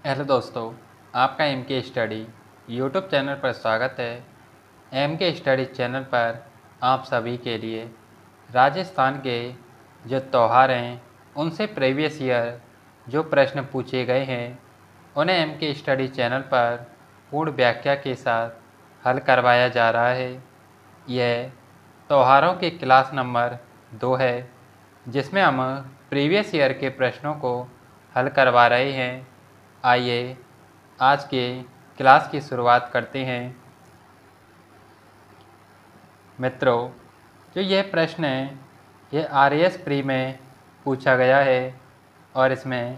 Hello दोस्तों, आपका M के स्टडी यूट्यूब चैनल पर स्वागत है। एम के स्टडी चैनल पर आप सभी के लिए राजस्थान के जो त्यौहार हैं उनसे प्रीवियस ईयर जो प्रश्न पूछे गए हैं उन्हें एम के स्टडी चैनल पर पूर्ण व्याख्या के साथ हल करवाया जा रहा है। यह त्योहारों के क्लास नंबर 2 है, जिसमें हम प्रीवियस ईयर के प्रश्नों को हल करवा रहे हैं। आइए आज के क्लास की शुरुआत करते हैं। मित्रों, जो यह प्रश्न है यह RAS प्री में पूछा गया है और इसमें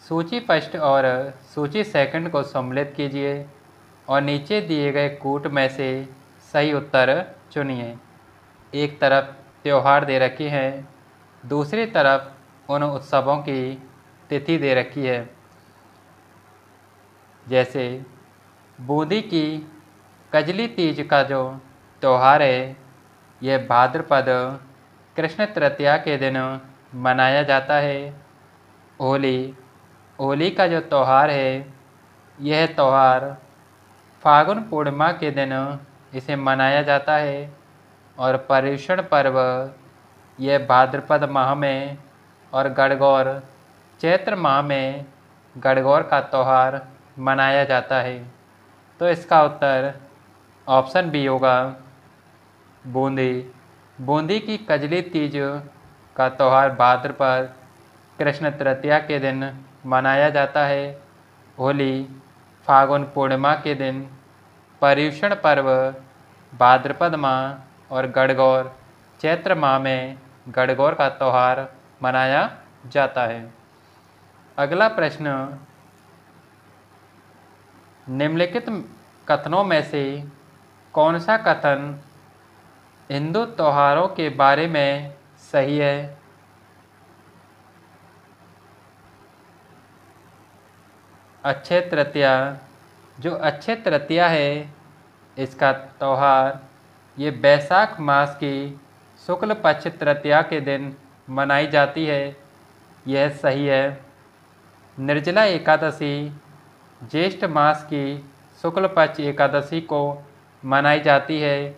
सूची फर्स्ट और सूची सेकंड को सम्मिलित कीजिए और नीचे दिए गए कूट में से सही उत्तर चुनिए। एक तरफ त्यौहार दे रखी है, दूसरी तरफ उन उत्सवों की तिथि दे रखी है। जैसे बूंदी की कजली तीज का जो त्यौहार है यह भाद्रपद कृष्ण तृतीया के दिन मनाया जाता है। होली का जो त्यौहार है यह त्यौहार फागुन पूर्णिमा के दिन इसे मनाया जाता है और पर्युषण पर्व यह भाद्रपद माह में और गणगौर चैत्र माह में गणगौर का त्यौहार मनाया जाता है। तो इसका उत्तर ऑप्शन बी होगा बूंदी की कजली तीज का त्यौहार भाद्रपद कृष्ण तृतीया के दिन मनाया जाता है। होली फागुन पूर्णिमा के दिन, पर्युषण पर्व भाद्रपद माह और गणगौर चैत्र माह में गणगौर का त्यौहार मनाया जाता है। अगला प्रश्न, निम्नलिखित कथनों में से कौन सा कथन हिंदू त्योहारों के बारे में सही है? अक्षय तृतीया, जो अक्षय तृतीया है इसका त्यौहार ये वैशाख मास की शुक्ल पक्ष तृतीया के दिन मनाई जाती है, यह सही है। निर्जला एकादशी ज्येष्ठ मास की शुक्ल पक्ष एकादशी को मनाई जाती है,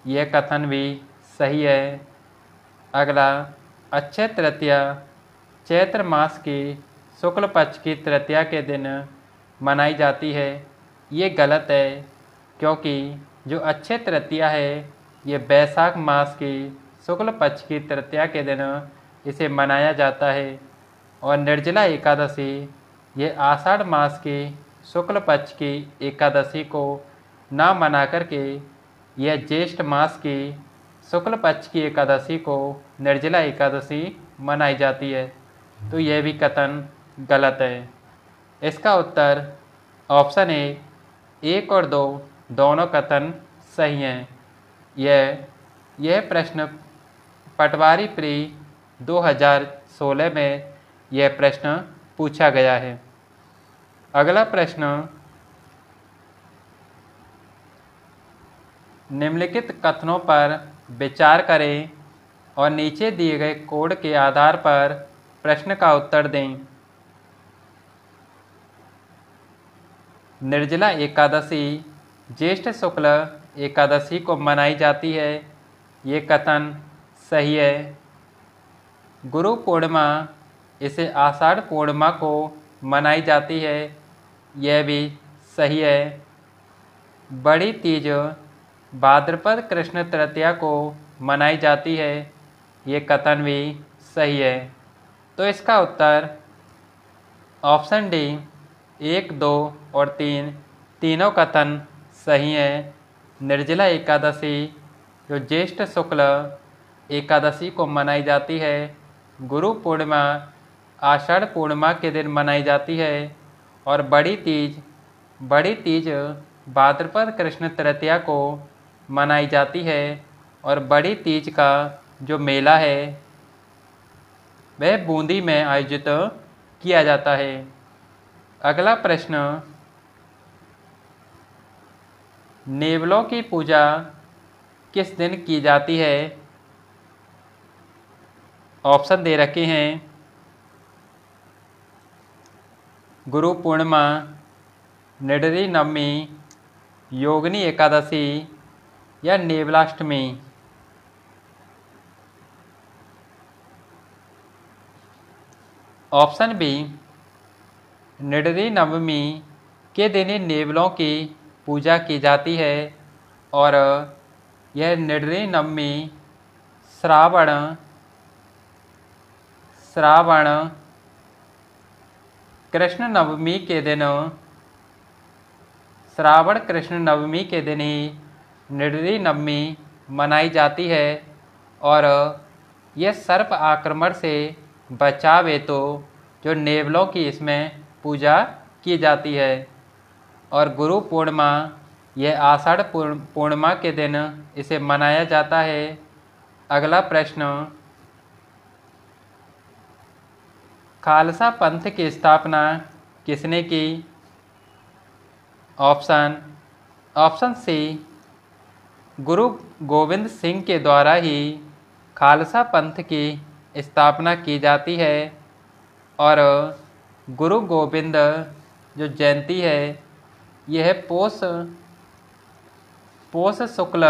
यह कथन भी सही है। अगला, अक्षय तृतीया चैत्र मास की शुक्ल पक्ष की तृतीया के दिन मनाई जाती है, ये गलत है, क्योंकि जो अक्षय तृतीया है ये वैशाख मास की शुक्ल पक्ष की तृतीया के दिन इसे मनाया जाता है और निर्जला एकादशी ये आषाढ़ मास की शुक्ल पक्ष की एकादशी को ना मना करके यह ज्येष्ठ मास की शुक्ल पक्ष की एकादशी को निर्जला एकादशी मनाई जाती है। तो यह भी कथन गलत है। इसका उत्तर ऑप्शन ए 1 और 2 दोनों कथन सही हैं। यह प्रश्न पटवारी प्री 2016 में यह प्रश्न पूछा गया है। अगला प्रश्न, निम्नलिखित कथनों पर विचार करें और नीचे दिए गए कोड के आधार पर प्रश्न का उत्तर दें। निर्जला एकादशी ज्येष्ठ शुक्ल एकादशी को मनाई जाती है, ये कथन सही है। गुरु पूर्णिमा इसे आषाढ़ पूर्णिमा को मनाई जाती है, यह भी सही है। बड़ी तीज भाद्रपद कृष्ण तृतीया को मनाई जाती है, ये कथन भी सही है। तो इसका उत्तर ऑप्शन डी 1, 2 और 3 तीनों कथन सही हैं। निर्जला एकादशी जो ज्येष्ठ शुक्ल एकादशी को मनाई जाती है, गुरु पूर्णिमा आषाढ़ पूर्णिमा के दिन मनाई जाती है और बड़ी तीज भाद्रपद कृष्ण तृतीया को मनाई जाती है और बड़ी तीज का जो मेला है वह बूंदी में आयोजित किया जाता है। अगला प्रश्न, नेवलों की पूजा किस दिन की जाती है? ऑप्शन दे रखे हैं। गुरु पूर्णिमा, निडरी नवमी, योगिनी एकादशी या नेवलाष्टमी। ऑप्शन बी, निडरी नवमी के दिन नेवलों की पूजा की जाती है और यह निडरी नवमी श्रावण कृष्ण नवमी के दिन श्रावण कृष्ण नवमी के दिन ही निडरी नवमी मनाई जाती है और यह सर्प आक्रमण से बचाव हेतु जो नेवलों की इसमें पूजा की जाती है। और गुरु पूर्णिमा यह आषाढ़ पूर्णिमा के दिन इसे मनाया जाता है। अगला प्रश्न, खालसा पंथ की स्थापना किसने की? ऑप्शन सी, गुरु गोविंद सिंह के द्वारा ही खालसा पंथ की स्थापना की जाती है और गुरु गोविंद जो जयंती है यह पोष शुक्ल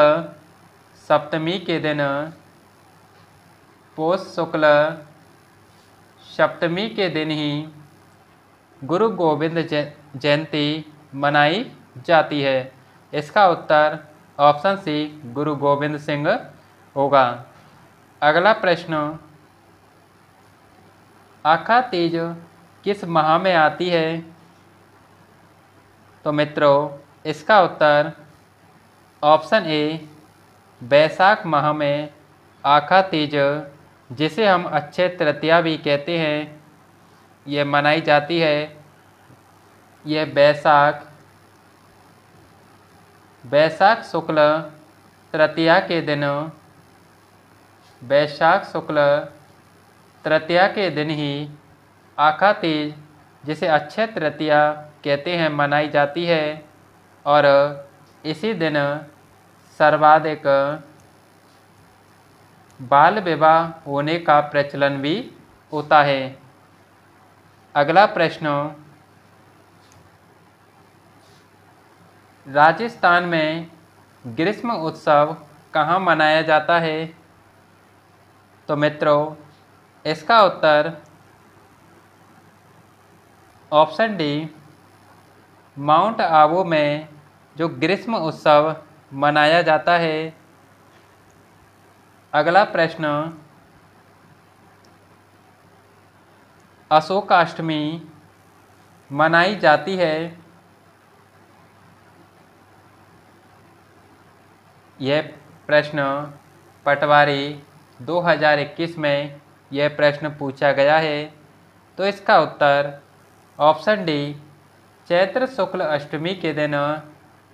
सप्तमी के दिन ही गुरु गोविंद जयंती मनाई जाती है। इसका उत्तर ऑप्शन सी, गुरु गोविंद सिंह होगा। अगला प्रश्न, आखा तीज किस माह में आती है? तो मित्रों इसका उत्तर ऑप्शन ए, बैसाख माह में आखा तीज, जिसे हम अक्षय तृतीया भी कहते हैं, यह मनाई जाती है। यह बैसाख शुक्ल तृतीया के दिन ही आखा तीज, जिसे अक्षय तृतीया कहते हैं, मनाई जाती है और इसी दिन सर्वाधिक बाल विवाह होने का प्रचलन भी होता है। अगला प्रश्न, राजस्थान में ग्रीष्म उत्सव कहाँ मनाया जाता है? तो मित्रों इसका उत्तर ऑप्शन डी, माउंट आबू में जो ग्रीष्म उत्सव मनाया जाता है। अगला प्रश्न, अशोकाष्टमी मनाई जाती है। यह प्रश्न पटवारी 2021 में यह प्रश्न पूछा गया है। तो इसका उत्तर ऑप्शन डी, चैत्र शुक्ल अष्टमी के दिन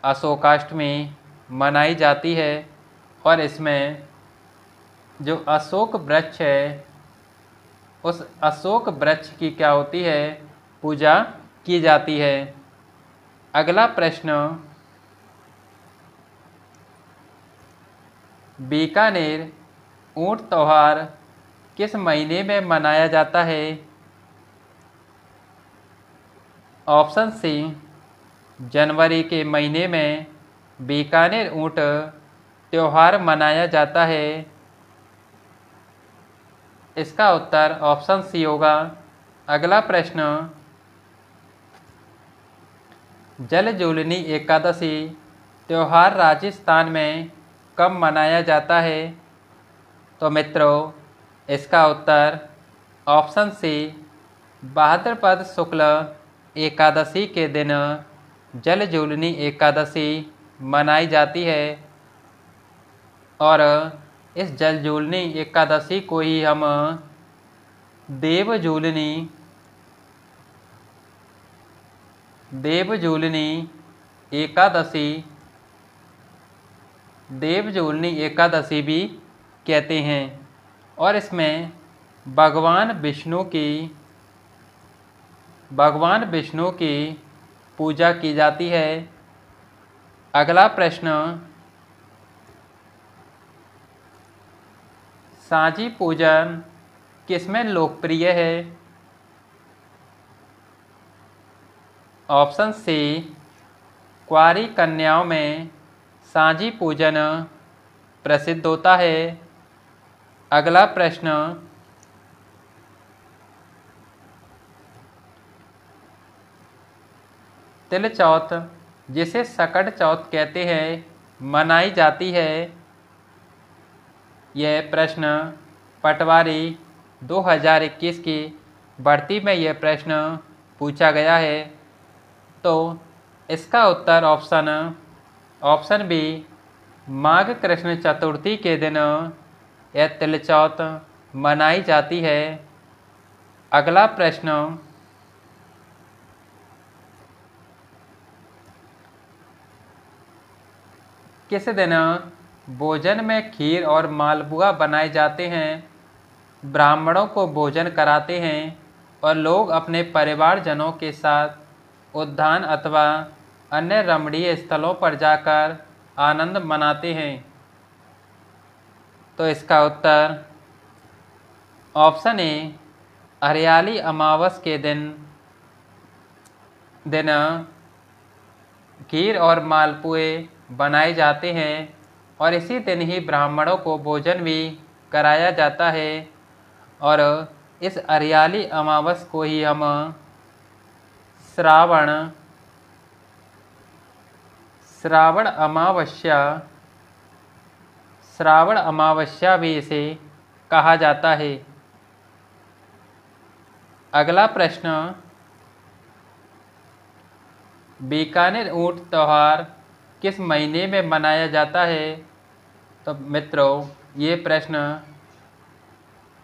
अशोकाष्टमी मनाई जाती है और इसमें जो अशोक वृक्ष है उस अशोक वृक्ष की क्या होती है? पूजा की जाती है। अगला प्रश्न, बीकानेर ऊंट त्योहार किस महीने में मनाया जाता है? ऑप्शन सी, जनवरी के महीने में बीकानेर ऊंट त्योहार मनाया जाता है। इसका उत्तर ऑप्शन सी होगा। अगला प्रश्न, जलजूलनी एकादशी त्यौहार राजस्थान में कब मनाया जाता है? तो मित्रों इसका उत्तर ऑप्शन सी, भाद्रपद शुक्ल एकादशी के दिन जलजूलनी एकादशी मनाई जाती है और इस जलजूलनी एकादशी को ही हम देवजूलनी एकादशी भी कहते हैं और इसमें भगवान विष्णु की पूजा की जाती है। अगला प्रश्न, साँझी पूजन किसमें लोकप्रिय है? ऑप्शन सी, कुंवारी कन्याओं में सांझी पूजन प्रसिद्ध होता है। अगला प्रश्न, तिल चौथ जिसे सकट चौथ कहते हैं मनाई जाती है। यह प्रश्न पटवारी 2021 की भर्ती में यह प्रश्न पूछा गया है। तो इसका उत्तर ऑप्शन बी, माघ कृष्ण चतुर्थी के दिन यह तिल चौथ मनाई जाती है। अगला प्रश्न, किस दिन भोजन में खीर और मालपुआ बनाए जाते हैं? ब्राह्मणों को भोजन कराते हैं और लोग अपने परिवारजनों के साथ उद्यान अथवा अन्य रमणीय स्थलों पर जाकर आनंद मनाते हैं। तो इसका उत्तर ऑप्शन ए, हरियाली अमावस के दिन खीर और मालपुए बनाए जाते हैं और इसी दिन ही ब्राह्मणों को भोजन भी कराया जाता है। और इस हरियाली अमावस को ही हम श्रावण अमावस्या भी इसे कहा जाता है। अगला प्रश्न, बीकानेर ऊंट त्योहार किस महीने में मनाया जाता है? तो मित्रों, ये प्रश्न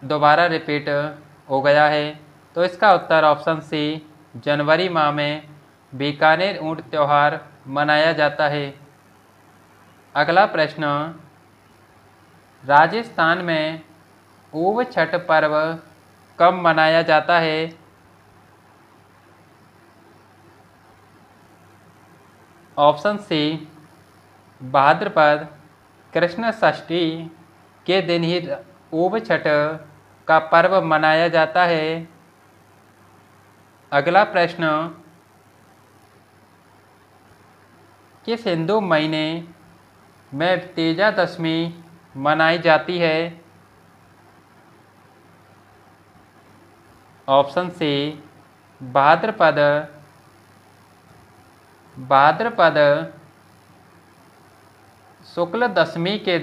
दोबारा रिपीट हो गया है। तो इसका उत्तर ऑप्शन सी, जनवरी माह में बीकानेर ऊंट त्योहार मनाया जाता है। अगला प्रश्न, राजस्थान में ऊब छठ पर्व कब मनाया जाता है? ऑप्शन सी, भाद्रपद कृष्ण षष्ठी के दिन ही ऊब छठ का पर्व मनाया जाता है। अगला प्रश्न, किस हिंदू महीने में तेजा दशमी मनाई जाती है? ऑप्शन सी, भाद्रपद शुक्ल दशमी के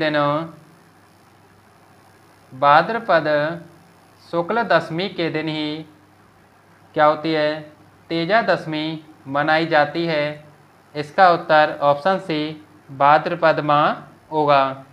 दिन ही क्या होती है? तेजा दशमी मनाई जाती है। इसका उत्तर ऑप्शन सी, भाद्रपद माह होगा।